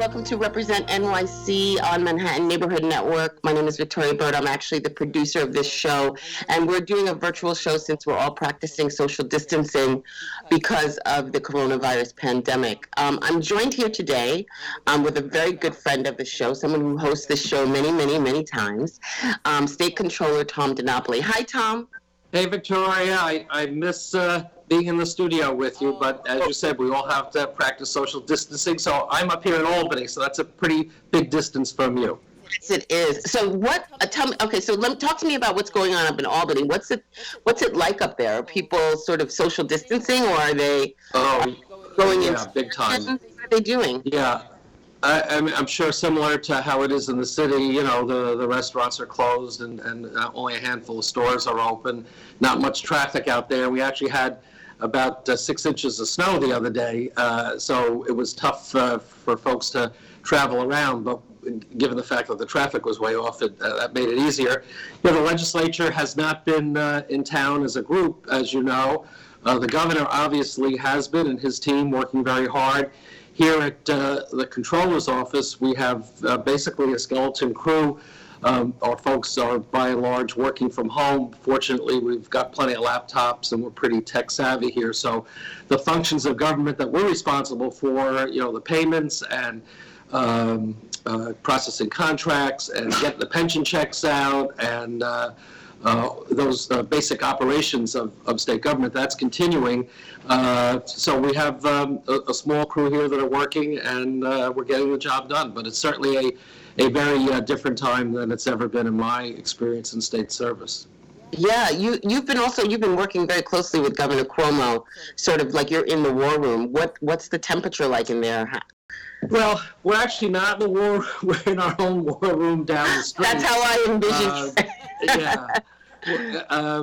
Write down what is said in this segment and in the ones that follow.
welcome to Represent NYC on Manhattan Neighborhood Network. My name is Victoria Bert. I'm actually the producer of this show, and we're doing a virtual show since we're all practicing social distancing because of the coronavirus pandemic. I'm joined here today with a very good friend of the show, someone who hosts this show many times, State Comptroller Tom DiNapoli. Hi, Tom. Hey, Victoria. I miss being in the studio with you, but as you said, we all have to practice social distancing. So I'm up here in Albany, so that's a pretty big distance from you. Yes, it is. So tell me, okay, so talk to me about what's going on up in Albany. What's it like up there? Are people sort of social distancing, or are they going in? Yeah, big time. What are they doing? Yeah. I'm sure similar to how it is in the city, you know, the restaurants are closed and only a handful of stores are open. Not much traffic out there. We actually had about 6 inches of snow the other day, so it was tough for folks to travel around, but given the fact that the traffic was way off, that made it easier. You know, the legislature has not been in town as a group, as you know. The governor obviously has been, and his team working very hard. Here at the Comptroller's office, we have basically a skeleton crew. Our folks are, by and large, working from home. Fortunately, we've got plenty of laptops, and we're pretty tech-savvy here. So the functions of government that we're responsible for, you know, the payments and processing contracts and getting the pension checks out and those basic operations of state government, that's continuing. So we have a small crew here that are working, and we're getting the job done. But it's certainly a very different time than it's ever been in my experience in state service. Yeah, you've been working very closely with Governor Cuomo, sort of like you're in the war room. What's the temperature like in there? Well, we're actually not in the war. We're in our own war room down the street. That's how I envision it. Yeah.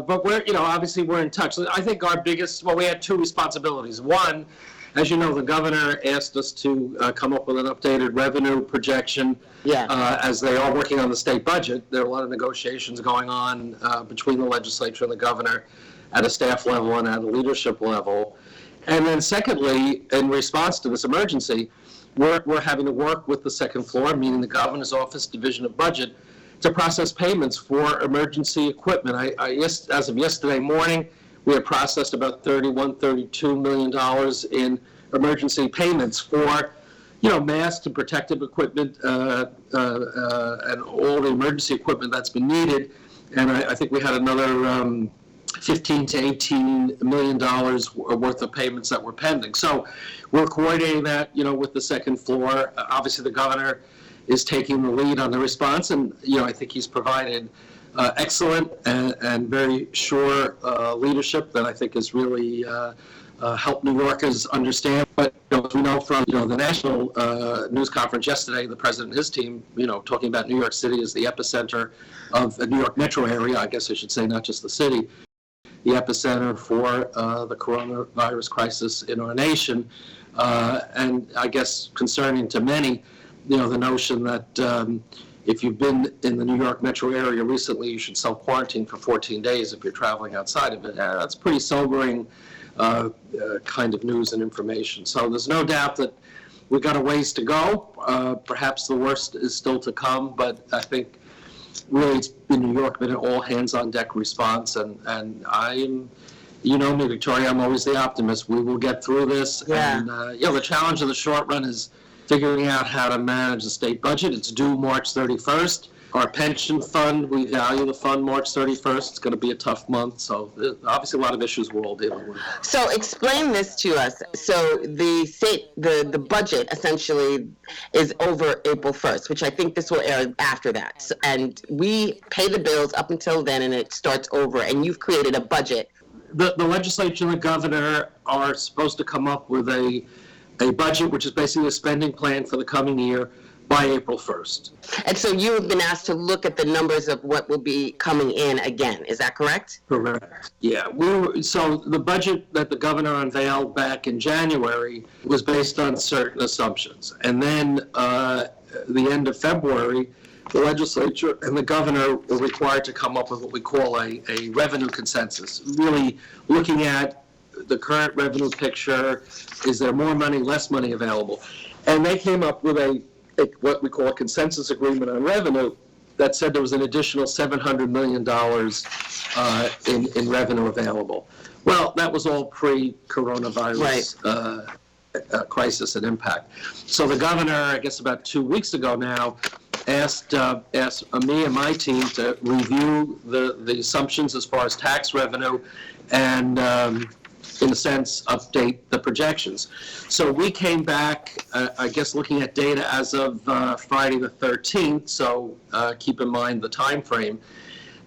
But we're, you know, obviously we're in touch. I think our biggest, we had two responsibilities. One, as you know, the governor asked us to come up with an updated revenue projection. Yeah. As they are working on the state budget. There are a lot of negotiations going on between the legislature and the governor at a staff level and at a leadership level. And then secondly, in response to this emergency, we're having to work with the second floor, meaning the governor's office division of budget, to process payments for emergency equipment. As of yesterday morning, we had processed about $32 million in emergency payments for, you know, masks and protective equipment and all the emergency equipment that's been needed. And I think we had another 15 to $18 million worth of payments that were pending. So we're coordinating that, you know, with the second floor. Obviously, the governor is taking the lead on the response, and, you know, I think he's provided excellent and very sure leadership that I think has really helped New Yorkers understand. But, you know, as we know from, you know, the national news conference yesterday, the president and his team, you know, talking about New York City as the epicenter of the New York metro area, I guess I should say, not just the city, the epicenter for the coronavirus crisis in our nation. And I guess concerning to many, you know, the notion that if you've been in the New York metro area recently, you should self-quarantine for 14 days if you're traveling outside of it. That's pretty sobering kind of news and information. So there's no doubt that we've got a ways to go. Perhaps the worst is still to come, but I think really it's in New York been an all-hands-on-deck response, and I'm, you know me, Victoria, I'm always the optimist. We will get through this. Yeah. And you know, the challenge in the short run is figuring out how to manage the state budget. It's due March 31st. Our pension fund, we value the fund March 31st. It's going to be a tough month. So obviously a lot of issues we're all dealing with. So explain this to us. So the budget essentially is over April 1st, which I think this will air after that. So, and we pay the bills up until then, and it starts over. And you've created a budget. The legislature and the governor are supposed to come up with a budget, which is basically a spending plan for the coming year, by April 1st. And so you have been asked to look at the numbers of what will be coming in again. Is that correct? Correct. Yeah. So the budget that the governor unveiled back in January was based on certain assumptions. And then the end of February, the legislature and the governor were required to come up with what we call a revenue consensus, really looking at the current revenue picture. Is there more money, less money available? And they came up with a what we call a consensus agreement on revenue that said there was an additional $700 million in revenue available. Well, that was all pre-coronavirus crisis and impact. So the governor, I guess about 2 weeks ago now, asked me and my team to review the assumptions as far as tax revenue and, in a sense, update the projections. So we came back, I guess, looking at data as of Friday the 13th, so keep in mind the time frame,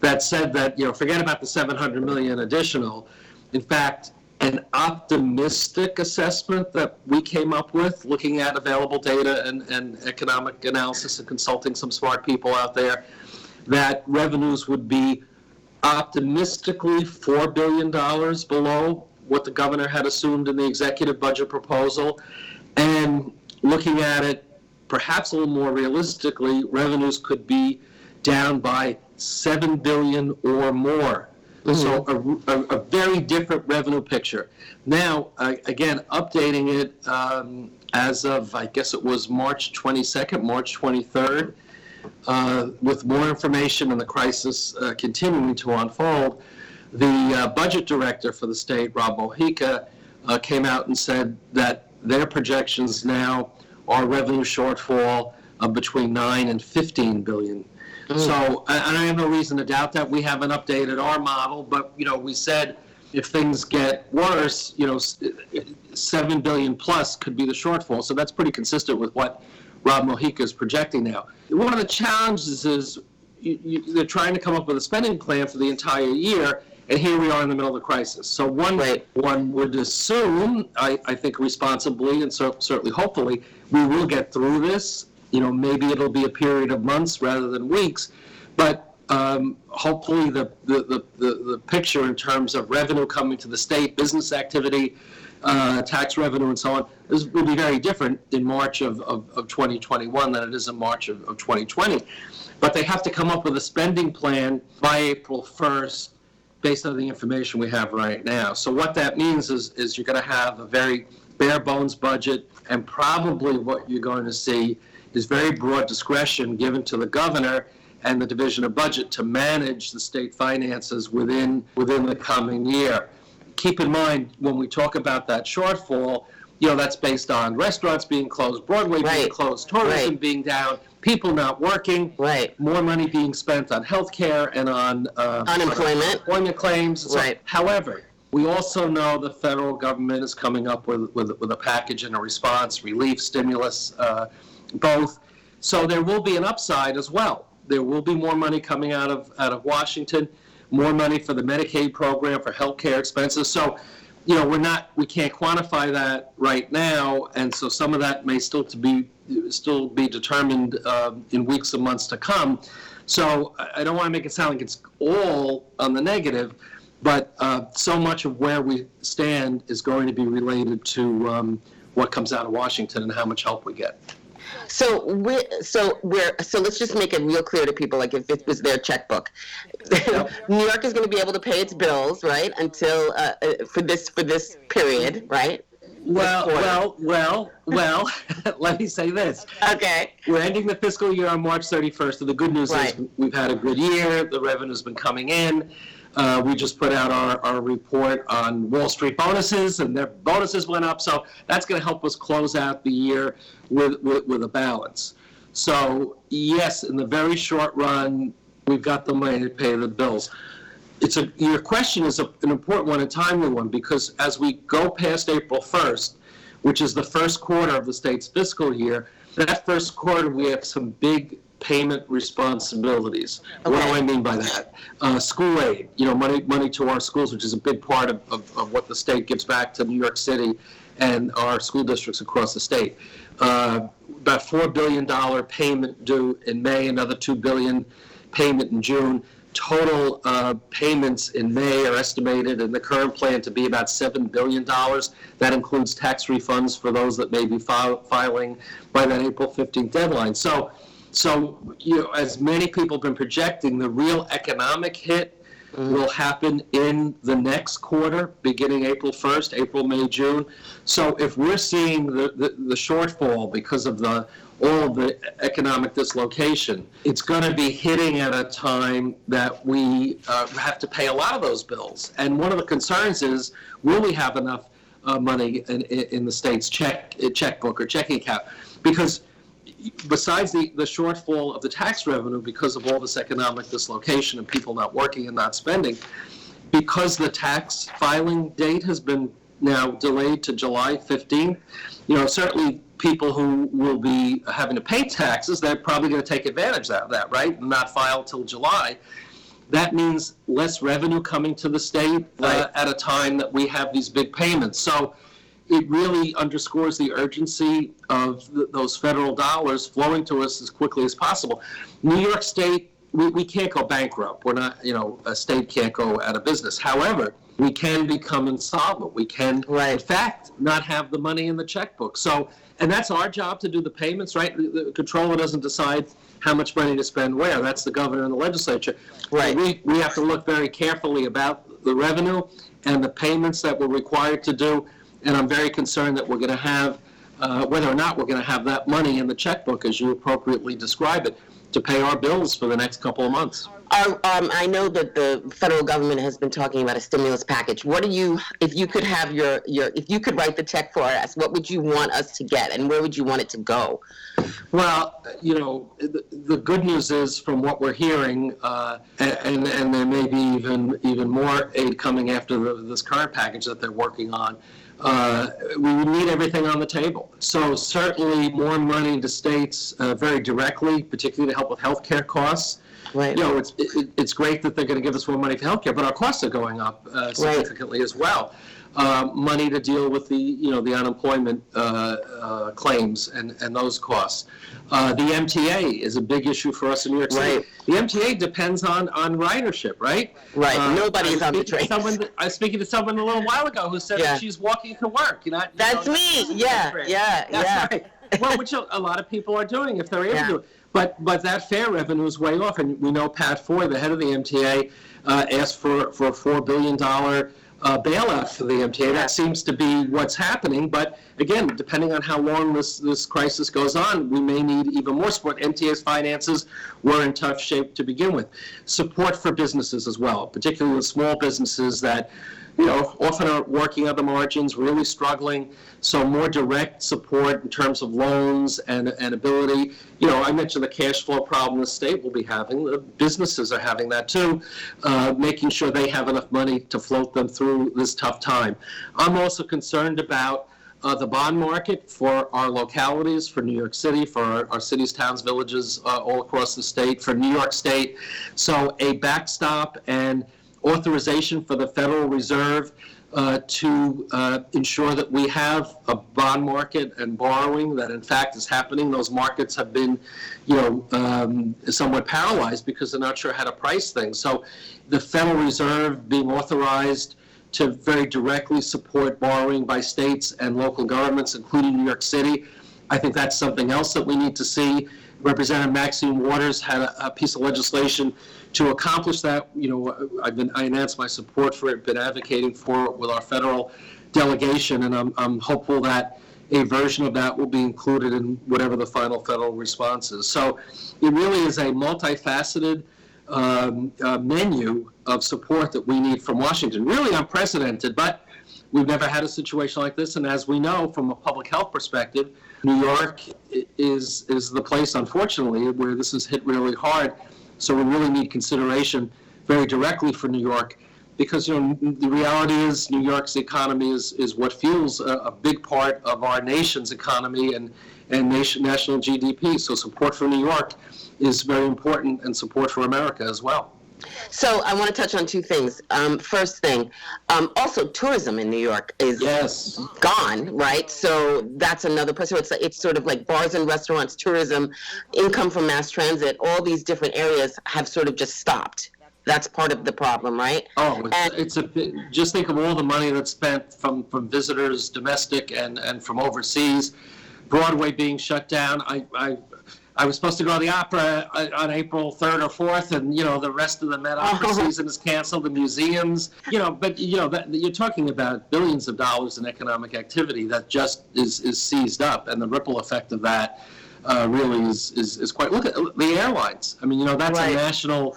that said that, forget about the $700 million additional. In fact, an optimistic assessment that we came up with, looking at available data and economic analysis and consulting some smart people out there, that revenues would be optimistically $4 billion below what the governor had assumed in the executive budget proposal. And looking at it perhaps a little more realistically, revenues could be down by $7 billion or more. Mm-hmm. So a very different revenue picture. Now, again, updating it as of, I guess it was March 22nd, March 23rd, with more information on the crisis continuing to unfold, the budget director for the state, Rob Mojica, came out and said that their projections now are revenue shortfall of between 9 and 15 billion. Mm. So, and I have no reason to doubt that. We haven't updated our model, but, we said if things get worse, 7 billion plus could be the shortfall. So that's pretty consistent with what Rob Mojica is projecting now. One of the challenges is they're trying to come up with a spending plan for the entire year, and here we are in the middle of the crisis. So one would assume, I think responsibly and certainly hopefully, we will get through this. Maybe it'll be a period of months rather than weeks, but hopefully the picture in terms of revenue coming to the state, business activity, tax revenue and so on, will be very different in March of 2021 than it is in March of 2020. But they have to come up with a spending plan by April 1st based on the information we have right now. So what that means is you're going to have a very bare bones budget, and probably what you're going to see is very broad discretion given to the governor and the Division of Budget to manage the state finances within the coming year. Keep in mind, when we talk about that shortfall, that's based on restaurants being closed, Broadway being closed, tourism being down, people not working, more money being spent on health care and on unemployment claims. So, however, we also know the federal government is coming up with a package and a response, relief, stimulus, both. So there will be an upside as well. There will be more money coming out of Washington, more money for the Medicaid program, for health care expenses. So, we can't quantify that right now, and so some of that may still be determined in weeks and months to come. So I don't want to make it sound like it's all on the negative, but so much of where we stand is going to be related to what comes out of Washington and how much help we get. So let's just make it real clear to people, like if it was their checkbook. Yep. New York is going to be able to pay its bills, right, until for this period, right? Well, let me say this. Okay. We're ending the fiscal year on March 31st, and the good news is we've had a good year. The revenue's been coming in. We just put out our report on Wall Street bonuses, and their bonuses went up. So that's going to help us close out the year with a balance. So yes, in the very short run, we've got the money to pay the bills. Your question is an important one, a timely one, because as we go past April 1st, which is the first quarter of the state's fiscal year, that first quarter we have some big payment responsibilities. Okay. What do I mean by that? School aid, money to our schools, which is a big part of what the state gives back to New York City and our school districts across the state. About $4 billion payment due in May, another $2 billion payment in June. Total payments in May are estimated in the current plan to be about $7 billion. That includes tax refunds for those that may be filing by that April 15th deadline. So as many people have been projecting, the real economic hit will happen in the next quarter, beginning April 1st, April, May, June. So if we're seeing the shortfall because of all of the economic dislocation. It's going to be hitting at a time that we have to pay a lot of those bills. And one of the concerns is, will we have enough money in the state's checkbook or checking account? Because besides the shortfall of the tax revenue because of all this economic dislocation and people not working and not spending, because the tax filing date has been now delayed to July 15th, certainly people who will be having to pay taxes, they're probably going to take advantage of that, right? And not file till July. That means less revenue coming to the state at a time that we have these big payments. So it really underscores the urgency of those federal dollars flowing to us as quickly as possible. New York State, we can't go bankrupt. We're not, a state can't go out of business. However, we can become insolvent. We can, in fact, not have the money in the checkbook. So, and that's our job to do the payments, right? The controller doesn't decide how much money to spend where. That's the governor and the legislature. Right. We have to look very carefully about the revenue and the payments that we're required to do. And I'm very concerned that we're going to have, whether or not we're going to have that money in the checkbook, as you appropriately describe it, to pay our bills for the next couple of months. I know that the federal government has been talking about a stimulus package. What do you, if you could have if you could write the check for us, what would you want us to get, and where would you want it to go? Well, the good news is, from what we're hearing, and there may be even more aid coming after this current package that they're working on. We would need everything on the table. So certainly more money to states very directly, particularly to help with healthcare costs. Right. It's great that they're going to give us more money for healthcare, but our costs are going up significantly as well. Money to deal with the unemployment claims and those costs. The MTA is a big issue for us in New York City. Right. The MTA depends on ridership, right? Right. Nobody's on the train. I was speaking to someone a little while ago who said that she's walking to work. That's me. Yeah. Right. Well, which a lot of people are doing if they're able to do it. But that fare revenue is way off, and we know Pat Ford, the head of the MTA, asked for a $4 billion bailout for the MTA. That seems to be what's happening. But again, depending on how long this crisis goes on, we may need even more support. MTA's finances were in tough shape to begin with. Support for businesses as well, particularly the small businesses that often are working on the margins, really struggling. So more direct support in terms of loans and ability. I mentioned the cash flow problem the state will be having. The businesses are having that too, making sure they have enough money to float them through this tough time. I'm also concerned about the bond market for our localities, for New York City, for our cities, towns, villages all across the state, for New York State. So a backstop and authorization for the Federal Reserve to ensure that we have a bond market and borrowing that in fact is happening. Those markets have been, somewhat paralyzed because they're not sure how to price things. So the Federal Reserve being authorized to very directly support borrowing by states and local governments, including New York City, I think that's something else that we need to see. Representative Maxine Waters had a piece of legislation to accomplish that. I announced my support for it, been advocating for it with our federal delegation, and I'm hopeful that a version of that will be included in whatever the final federal response is. So it really is a multifaceted menu of support that we need from Washington. Really unprecedented, but we've never had a situation like this, and as we know from a public health perspective, New York is the place, unfortunately, where this is hit really hard. So we really need consideration very directly for New York, because the reality is New York's economy is what fuels a big part of our nation's economy and national GDP. So support for New York is very important, and support for America as well. So I want to touch on two things. First thing, also tourism in New York is gone, right? So that's another place. So it's sort of like bars and restaurants, tourism, income from mass transit, all these different areas have sort of just stopped. That's part of the problem, right? Just think of all the money that's spent from visitors, domestic and from overseas. Broadway being shut down. I was supposed to go to the opera on April 3rd or 4th, and the rest of the Met Opera season is canceled. The museums, but you're talking about billions of dollars in economic activity that just is seized up, and the ripple effect of that really is quite. Look at the airlines. I mean, that's a national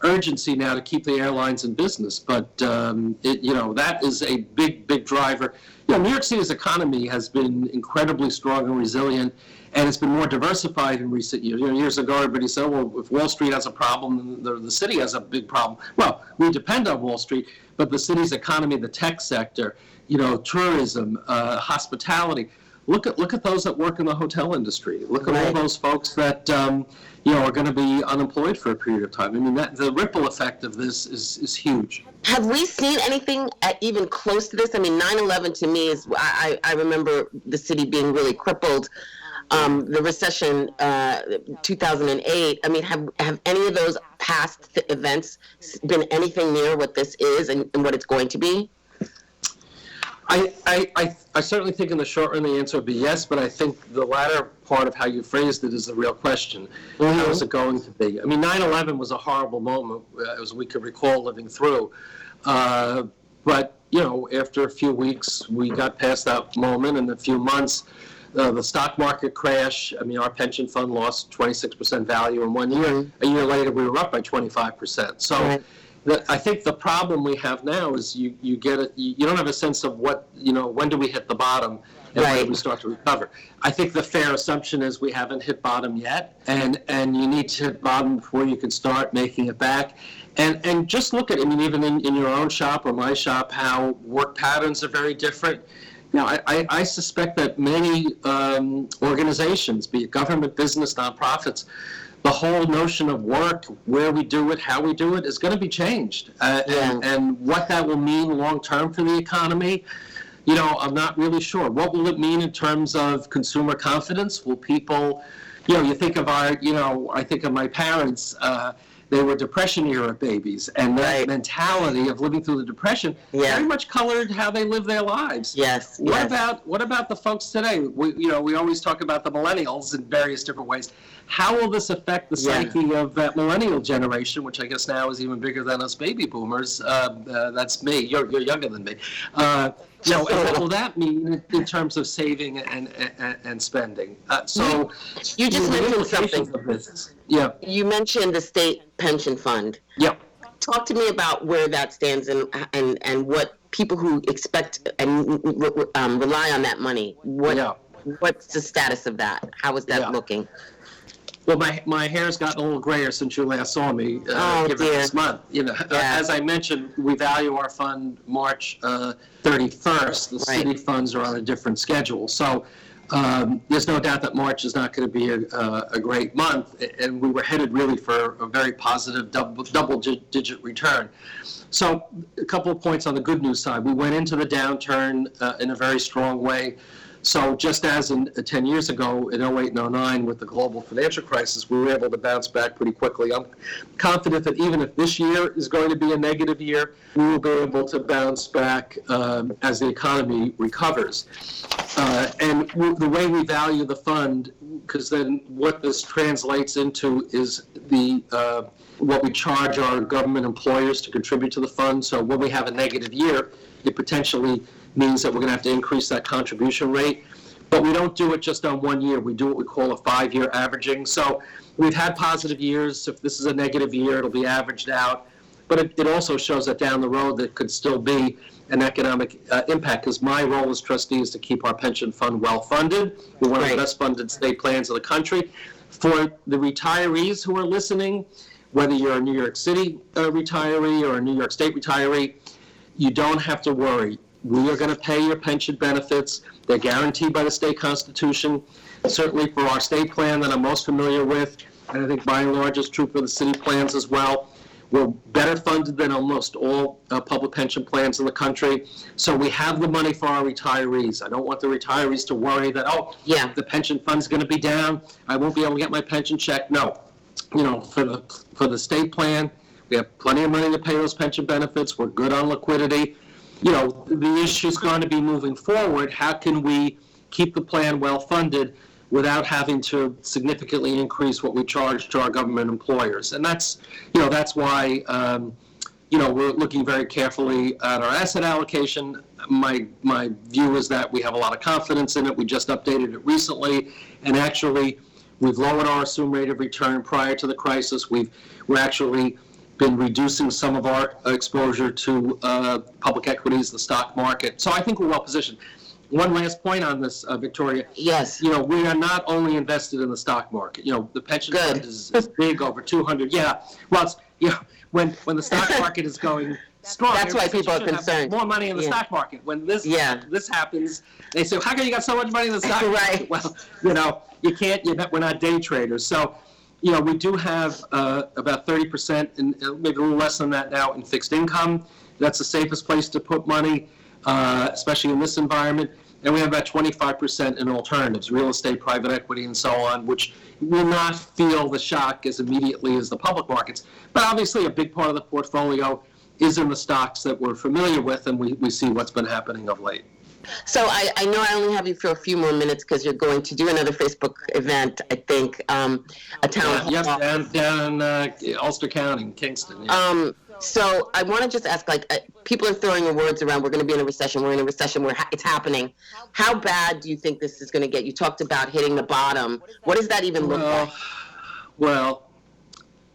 urgency now to keep the airlines in business, but that is a big driver. New York City's economy has been incredibly strong and resilient, and it's been more diversified in recent years. Years ago, everybody said, well, if Wall Street has a problem, then the city has a big problem. Well, we depend on Wall Street, but the city's economy, the tech sector, tourism, hospitality. Look at those that work in the hotel industry. Look at all those folks that are going to be unemployed for a period of time. I mean, the ripple effect of this is huge. Have we seen anything even close to this? I mean, 9/11 to me is, I remember the city being really crippled. The recession, 2008. I mean, have any of those past events been anything near what this is and what it's going to be? I certainly think in the short run the answer would be yes, but I think the latter part of how you phrased it is the real question. Mm-hmm. How is it going to be? I mean, 9/11 was a horrible moment, as we could recall living through. But, after a few weeks, we got past that moment. In a few months, the stock market crash. I mean, our pension fund lost 26% value in 1 year. Mm-hmm. A year later, we were up by 25%. So. Right. I think the problem we have now is you don't have a sense of when do we hit the bottom and when do we start to recover. I think the fair assumption is we haven't hit bottom yet, and you need to hit bottom before you can start making it back. And just look at, I mean, even in your own shop or my shop, how work patterns are very different. I suspect that many organizations, be it government, business, nonprofits, the whole notion of work, where we do it, how we do it, is going to be changed. And what that will mean long-term for the economy, I'm not really sure. What will it mean in terms of consumer confidence? Will people, you think of I think of my parents, they were Depression-era babies, and that mentality of living through the Depression very much colored how they live their lives. Yes. What about the folks today? We always talk about the millennials in various different ways. How will this affect the psyche of that millennial generation, which I guess now is even bigger than us baby boomers? That's me. You're younger than me. What will that mean in terms of saving and spending? So you just mentioned something. Yeah. You mentioned the state pension fund. Yep. Talk to me about where that stands and what people who expect and rely on that money. What's the status of that? How is that looking? Well, my hair's gotten a little grayer since you last saw me given this month. As I mentioned, we value our fund March 31st. The city funds are on a different schedule. So there's no doubt that March is not going to be a great month, and we were headed really for a very positive double-digit return. So a couple of points on the good news side. We went into the downturn in a very strong way. So just as in 10 years ago, in 08 and 09, with the global financial crisis, we were able to bounce back pretty quickly. I'm confident that even if this year is going to be a negative year, we will be able to bounce back as the economy recovers. And the way we value the fund, because then what this translates into is what we charge our government employers to contribute to the fund. So when we have a negative year, it potentially means that we're going to have to increase that contribution rate. But we don't do it just on 1 year. We do what we call a 5-year averaging. So we've had positive years. If this is a negative year, it'll be averaged out. But it also shows that down the road there could still be an economic impact, because my role as trustee is to keep our pension fund well funded. We're one of the best funded state plans in the country. For the retirees who are listening, whether you're a New York City retiree or a New York State retiree, you don't have to worry. We are going to pay your pension benefits. They're guaranteed by the state constitution. Certainly for our state plan that I'm most familiar with, and I think by and large is true for the city plans as well, we're better funded than almost all public pension plans in the country. So we have the money for our retirees. I don't want the retirees to worry that, the pension fund's going to be down. I won't be able to get my pension check. No. For the state plan, we have plenty of money to pay those pension benefits. We're good on liquidity. The issue is going to be moving forward. How can we keep the plan well funded without having to significantly increase what we charge to our government employers? And that's why, we're looking very carefully at our asset allocation. My view is that we have a lot of confidence in it. We just updated it recently, and actually We've lowered our assumed rate of return prior to the crisis. We're actually been reducing some of our exposure to public equities, the stock market. So I think we're well positioned. One last point on this, Victoria. Yes. We are not only invested in the stock market. The pension fund is big, over 200. Yeah. Well, when the stock market is going strong, that's why people are concerned. More money in the stock market. When this happens, they say, "How come you got so much money in the stock market?" Well, you can't. We're not day traders, so. We do have about 30%, and maybe a little less than that now, in fixed income. That's the safest place to put money, especially in this environment. And we have about 25% in alternatives, real estate, private equity, and so on, which will not feel the shock as immediately as the public markets. But obviously, a big part of the portfolio is in the stocks that we're familiar with, and we see what's been happening of late. So I know I only have you for a few more minutes because you're going to do another Facebook event, I think, a town hall. Yes, down in Ulster County, Kingston. Yeah. So I want to just ask, people are throwing words around, we're going to be in a recession, we're in a recession, it's happening. How bad do you think this is going to get? You talked about hitting the bottom. What does that even look like? Well,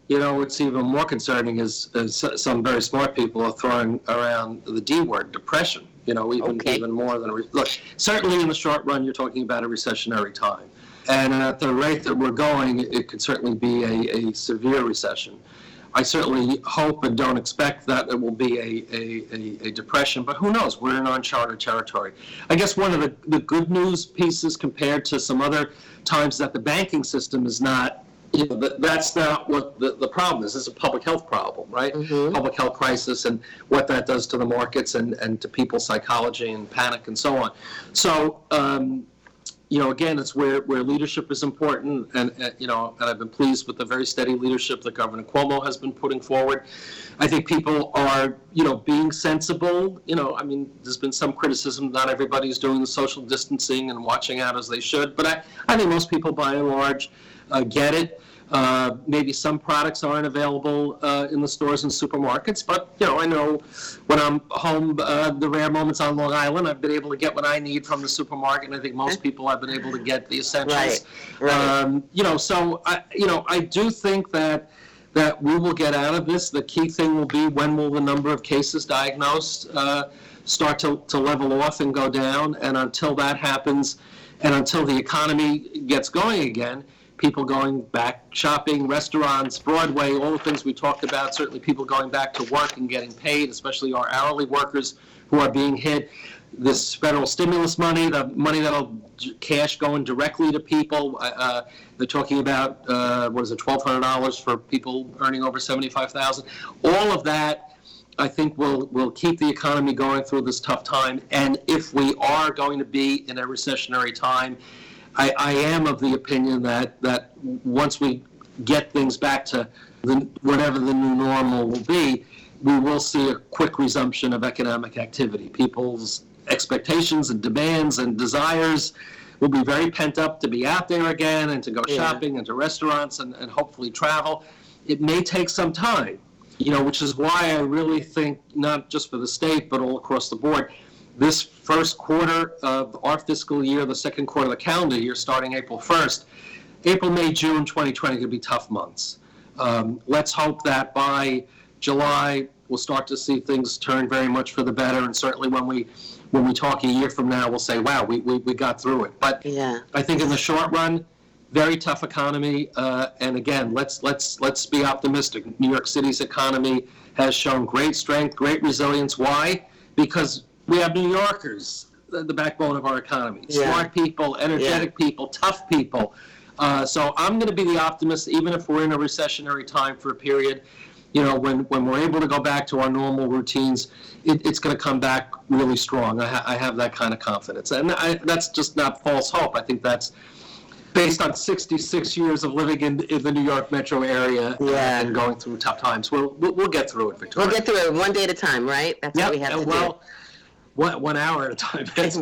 what's even more concerning is some very smart people are throwing around the D word, depression. Even more than look. Certainly, in the short run, you're talking about a recessionary time, and at the rate that we're going, it could certainly be a severe recession. I certainly hope and don't expect that it will be a depression, but who knows? We're in uncharted territory. I guess one of the good news pieces compared to some other times that the banking system is not. That's not what the problem is. It's a public health problem, right? Mm-hmm. Public health crisis and what that does to the markets and to people's psychology and panic and so on. So, again, it's where leadership is important, and I've been pleased with the very steady leadership that Governor Cuomo has been putting forward. I think people are, being sensible. There's been some criticism not everybody's doing the social distancing and watching out as they should, but I think most people, by and large, get it. Maybe some products aren't available in the stores and supermarkets, but I know when I'm home, the rare moments on Long Island, I've been able to get what I need from the supermarket, and I think most people have been able to get the essentials. Right. So I do think that we will get out of this. The key thing will be, when will the number of cases diagnosed start to level off and go down, and until that happens, and until the economy gets going again, people going back shopping, restaurants, Broadway, all the things we talked about, certainly people going back to work and getting paid, especially our hourly workers who are being hit. This federal stimulus money, the money that'll cash going directly to people, they're talking about, $1,200 for people earning over $75,000. All of that, I think, will keep the economy going through this tough time. And if we are going to be in a recessionary time, I am of the opinion that once we get things back to whatever the new normal will be, we will see a quick resumption of economic activity. People's expectations and demands and desires will be very pent up to be out there again and to go shopping and to restaurants and hopefully travel. It may take some time, which is why I really think, not just for the state, but all across the board, this first quarter of our fiscal year, the second quarter of the calendar year, starting April 1st, April, May, June 2020 could be tough months. Let's hope that by July, we'll start to see things turn very much for the better. And certainly when we talk a year from now, we'll say, wow, we got through it. But I think in the short run, very tough economy. And again, let's be optimistic. New York City's economy has shown great strength, great resilience. Why? Because we have New Yorkers, the backbone of our economy. Smart people, energetic people, tough people. So I'm going to be the optimist, even if we're in a recessionary time for a period. When we're able to go back to our normal routines, it's going to come back really strong. I have that kind of confidence. And that's just not false hope. I think that's based on 66 years of living in the New York metro area and going through tough times. We'll get through it, Victoria. We'll get through it one day at a time, right? That's what we have to do. 1 hour at a time. Yes,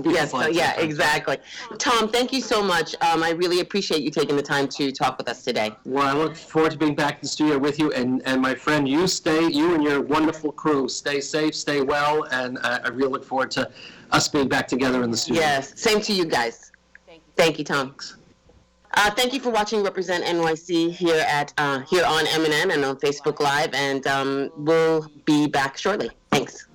exactly. Tom, thank you so much. I really appreciate you taking the time to talk with us today. Well, I look forward to being back in the studio with you. And my friend, you and your wonderful crew, stay safe, stay well. And I really look forward to us being back together in the studio. Yes, same to you guys. Thank you, Tom. Thank you for watching Represent NYC here on MNN and on Facebook Live, and we'll be back shortly. Thanks.